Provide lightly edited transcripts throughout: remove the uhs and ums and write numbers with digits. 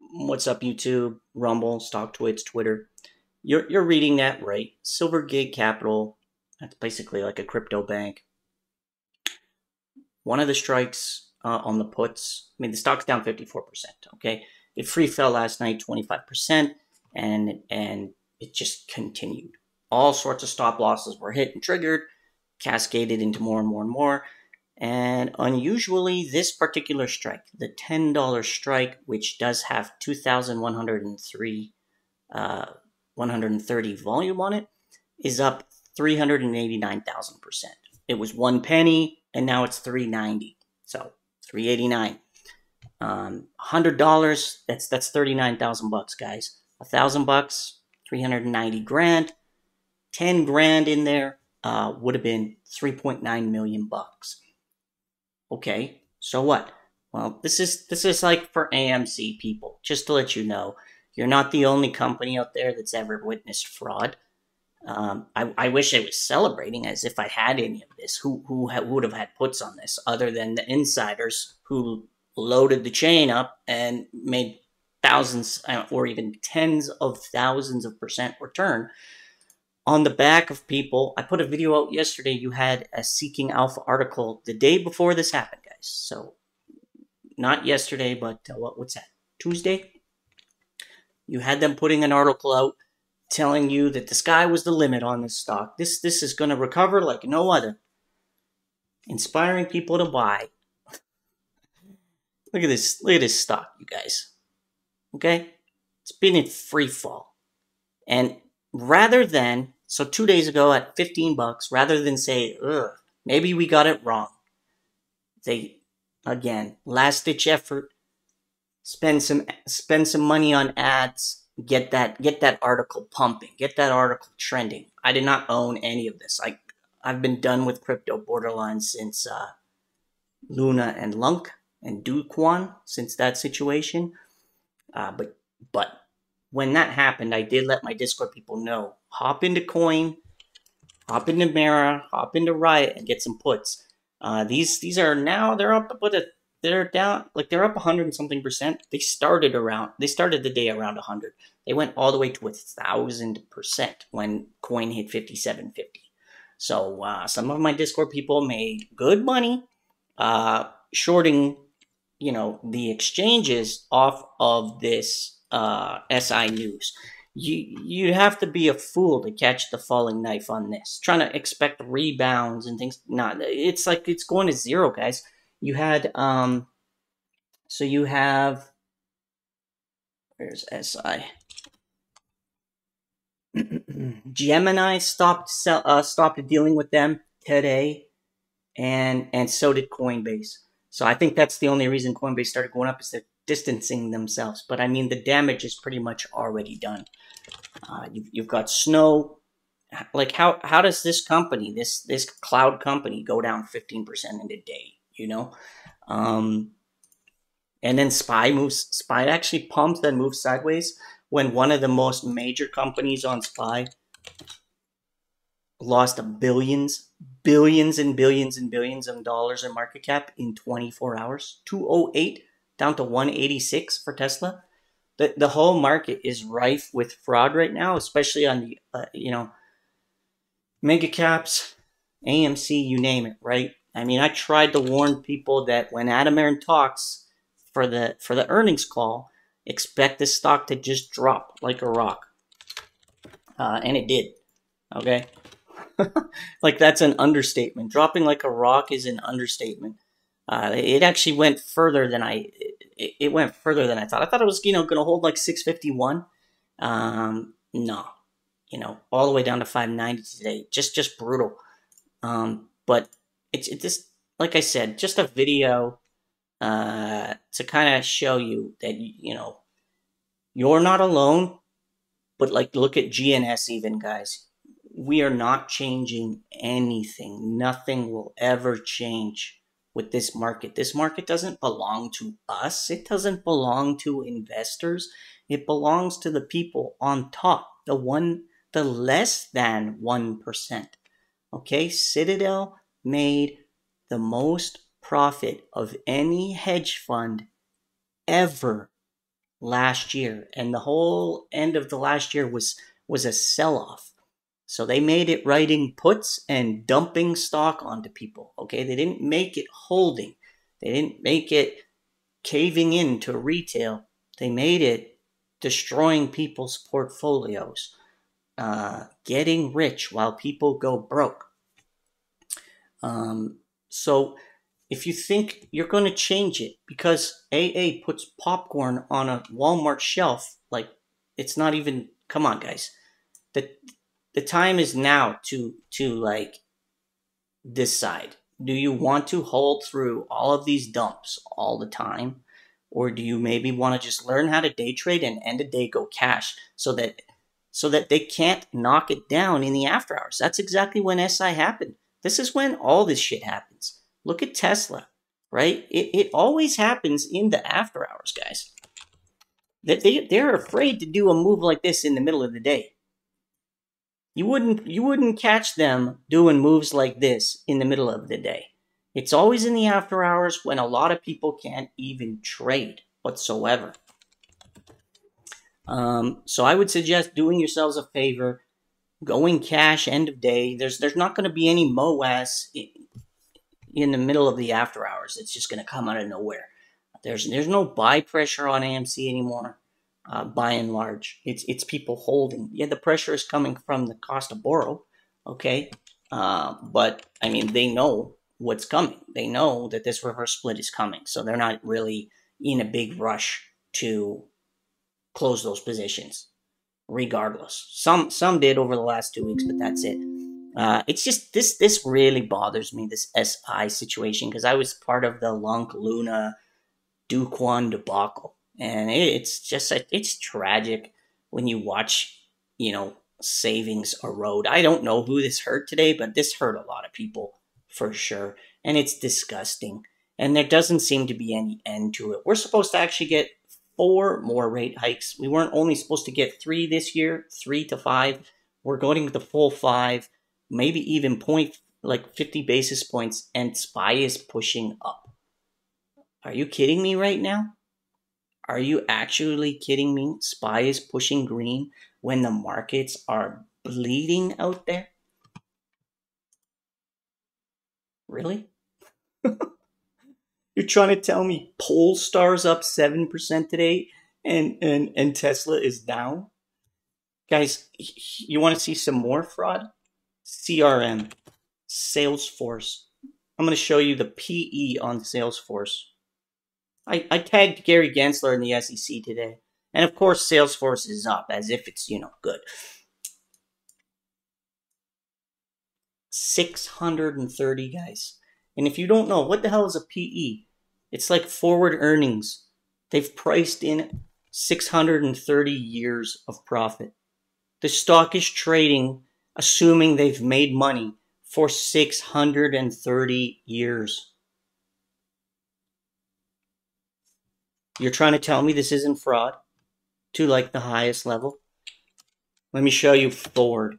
What's up, YouTube, Rumble, StockTwits, Twitter? You're reading that right. Silvergate Capital, that's basically like a crypto bank. One of the strikes on the puts, I mean, the stock's down 54%, okay? It free fell last night 25%, and it just continued. All sorts of stop losses were hit and triggered, cascaded into more and more and more. And unusually, this particular strike, the $10 strike, which does have 2,130 130 volume on it, is up 389,000%. It was 1 penny, and now it's 390. So 389. $100. That's 39,000 bucks, guys. $1,000, 390 grand. 10 grand in there would have been 3.9 million bucks. Okay, so what? Well, this is like for AMC people, just to let you know. You're not the only company out there that's ever witnessed fraud. I wish I was celebrating as if I had any of this. Who would have had puts on this other than the insiders who loaded the chain up and made thousands or even tens of thousands of % return on the back of people. I put a video out yesterday. You had a Seeking Alpha article the day before this happened, guys. So not yesterday, but what's that? Tuesday? You had them putting an article out telling you that the sky was the limit on this stock. This is going to recover like no other. Inspiring people to buy. Look at this. Look at this stock, you guys. Okay? It's been in free fall. And rather than, so 2 days ago at 15 bucks, rather than say, ugh, maybe we got it wrong. They, again, last ditch effort. Spend some money on ads. Get that article pumping. Get that article trending. I did not own any of this. I've been done with crypto borderline since Luna and Lunk and Duquan, since that situation. But when that happened, I did let my Discord people know. Hop into Coin, hop into Mara, hop into Riot, and get some puts. These are now, they're up about they're down, like they're up 100 and something %. They started the day around 100. They went all the way to 1,000% when Coin hit 57.50. So some of my Discord people made good money shorting, the exchanges off of this SI news. You have to be a fool to catch the falling knife on this. Trying to expect rebounds and things. Nah, it's like it's going to zero, guys. You had, so you have, where's SI? Gemini stopped dealing with them today, and so did Coinbase. So I think that's the only reason Coinbase started going up is they're distancing themselves. But I mean, the damage is pretty much already done. You've got Snow. Like how does this company, this cloud company, go down 15% in a day? And then SPY actually pumps, then moves sideways when one of the most major companies on SPY lost billions and billions of dollars in market cap in 24 hours. 208 down to 186 for Tesla. The whole market is rife with fraud right now, especially on the, mega caps, AMC, you name it, right? I mean, I tried to warn people that when Adam Aaron talks for the earnings call, expect this stock to just drop like a rock. And it did. Okay? Like, that's an understatement. Dropping like a rock is an understatement. It actually went further than it went further than I thought. I thought it was, going to hold like 651. No. All the way down to 590 today. Just brutal. But it's just, like I said, just a video to kind of show you that, you're not alone. But, like, look at GNS even, guys. We are not changing anything. Nothing will ever change with this market. This market doesn't belong to us. It doesn't belong to investors. It belongs to the people on top, the less than 1%. Okay, Citadel made the most profit of any hedge fund ever last year, and the whole end of the last year was a sell-off. So they made it writing puts and dumping stock onto people. Okay, they didn't make it holding. They didn't make it caving into retail. They made it destroying people's portfolios, getting rich while people go broke. So if you think you're going to change it because AA puts popcorn on a Walmart shelf, like, it's not even, come on, guys. The time is now to like decide. Do you want to hold through all of these dumps all the time? Or do you maybe want to just learn how to day trade and end of day go cash so that they can't knock it down in the after hours? That's exactly when SI happened. This is when all this shit happens. Look at Tesla, right? It always happens in the after hours, guys. They're afraid to do a move like this in the middle of the day. You wouldn't catch them doing moves like this in the middle of the day. It's always in the after hours when a lot of people can't even trade whatsoever. So I would suggest doing yourselves a favor, going cash end of day. There's not going to be any MOAS in the middle of the after hours. It's just going to come out of nowhere. There's no buy pressure on AMC anymore. By and large, it's people holding. Yeah, the pressure is coming from the cost of borrow, okay? But I mean, they know what's coming. They know that this reverse split is coming, so they're not really in a big rush to close those positions, regardless. Some did over the last 2 weeks, but that's it. It's just this really bothers me, this SI situation, because I was part of the Lunk Luna Duquan debacle. And it's just, it's tragic when you watch, savings erode. I don't know who this hurt today, but this hurt a lot of people for sure. And it's disgusting. And there doesn't seem to be any end to it. We're supposed to actually get 4 more rate hikes. We weren't only supposed to get 3 this year, 3 to 5. We're going to the full 5, maybe even 50 basis points, and SPY is pushing up. Are you kidding me right now? Are you actually kidding me? SPY is pushing green when the markets are bleeding out there? Really? You're trying to tell me Polestar's up 7% today and Tesla is down? Guys, you want to see some more fraud? CRM, Salesforce. I'm going to show you the PE on Salesforce. I tagged Gary Gensler in the SEC today. And of course, Salesforce is up as if it's, good. 630, guys. And if you don't know, what the hell is a PE? It's like forward earnings. They've priced in 630 years of profit. The stock is trading, assuming they've made money for 630 years. You're trying to tell me this isn't fraud to like the highest level? Let me show you Ford.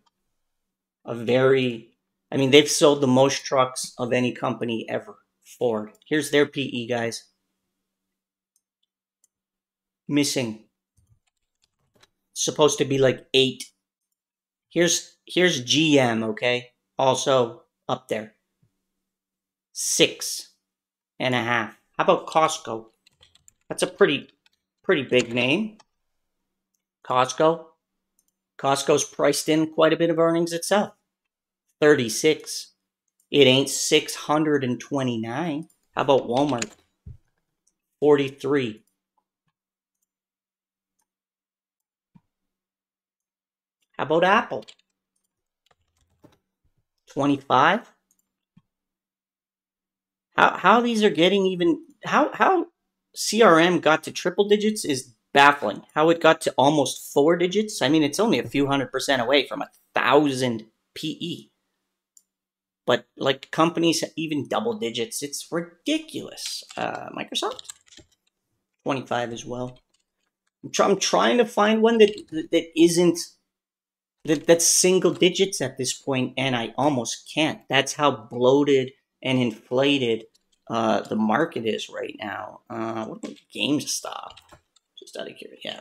They've sold the most trucks of any company ever. Ford. Here's their PE, guys. Missing. It's supposed to be like 8. Here's GM, okay? Also up there. 6.5. How about Costco? That's a pretty big name. Costco. Costco's priced in quite a bit of earnings itself. 36. It ain't 629. How about Walmart? 43. How about Apple? 25. How these are getting even, how CRM got to triple digits is baffling. How it got to almost 4 digits? I mean, it's only a few 100% away from 1,000 PE. But like companies, even double digits, it's ridiculous. Microsoft? 25 as well. I'm trying to find one that isn't, that's single digits at this point, and I almost can't. That's how bloated and inflated the market is right now. What about GameStop? Just out of curiosity. Yeah,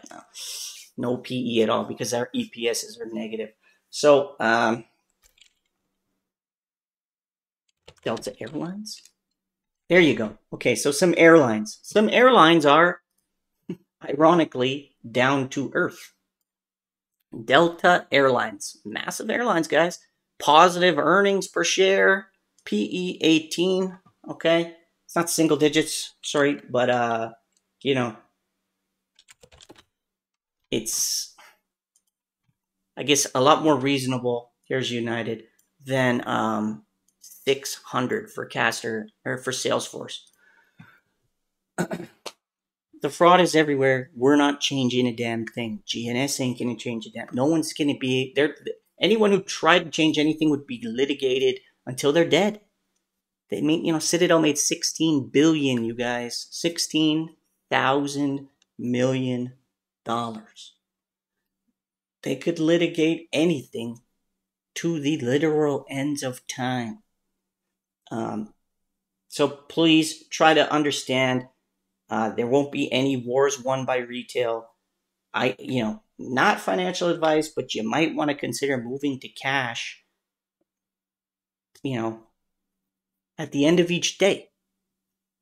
no PE at all because our EPSs are negative. So, Delta Airlines. There you go. Okay, so some airlines. Some airlines are, ironically, down to earth. Delta Airlines. Massive airlines, guys. Positive earnings per share. PE 18. Okay. It's not single digits, sorry, but, you know, it's, I guess, a lot more reasonable. Here's United than 600 for Caster or for Salesforce. The fraud is everywhere. We're not changing a damn thing. GNS ain't going to change a damn. No one's going to be there. Anyone who tried to change anything would be litigated until they're dead. They made, you know, Citadel made 16 billion, you guys. $16,000 million. They could litigate anything to the literal ends of time. So please try to understand. There won't be any wars won by retail. Not financial advice, but you might want to consider moving to cash, at the end of each day.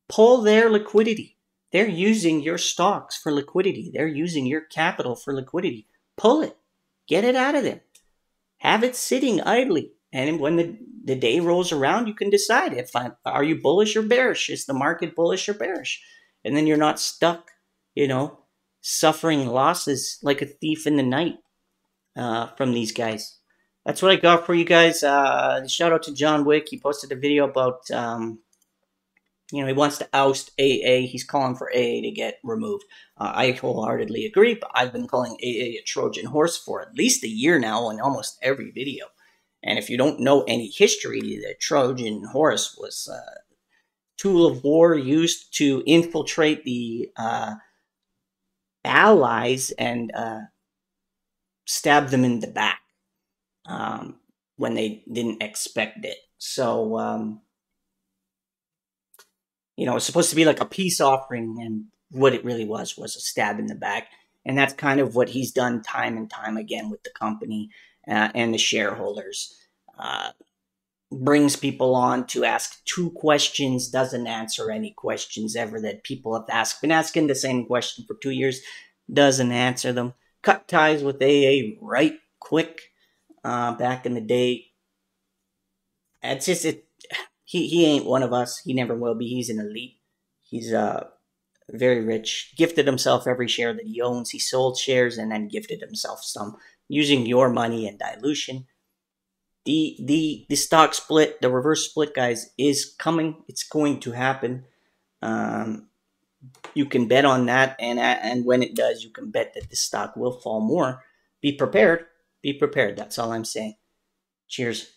Pull their liquidity. They're using your stocks for liquidity. They're using your capital for liquidity. Pull it. Get it out of them. Have it sitting idly. And when the day rolls around, you can decide are you bullish or bearish? Is the market bullish or bearish? And then you're not stuck, suffering losses like a thief in the night from these guys. That's what I got for you guys. Shout out to John Wick. He posted a video about, he wants to oust AA. He's calling for AA to get removed. I wholeheartedly agree, but I've been calling AA a Trojan horse for at least a year now in almost every video. And if you don't know any history, the Trojan horse was a tool of war used to infiltrate the allies and stab them in the back when they didn't expect it. So, it's supposed to be like a peace offering, and what it really was a stab in the back. And that's kind of what he's done time and time again with the company and the shareholders. Brings people on to ask 2 questions, doesn't answer any questions ever that people have asked. Been asking the same question for 2 years, doesn't answer them. Cut ties with AA right quick back in the day. It's just, he ain't one of us. He never will be. He's an elite. He's very rich. Gifted himself every share that he owns. He sold shares and then gifted himself some using your money and dilution. The stock split, the reverse split, guys, is coming. It's going to happen. You can bet on that, and when it does, you can bet that the stock will fall more. Be prepared. Be prepared. That's all I'm saying. Cheers.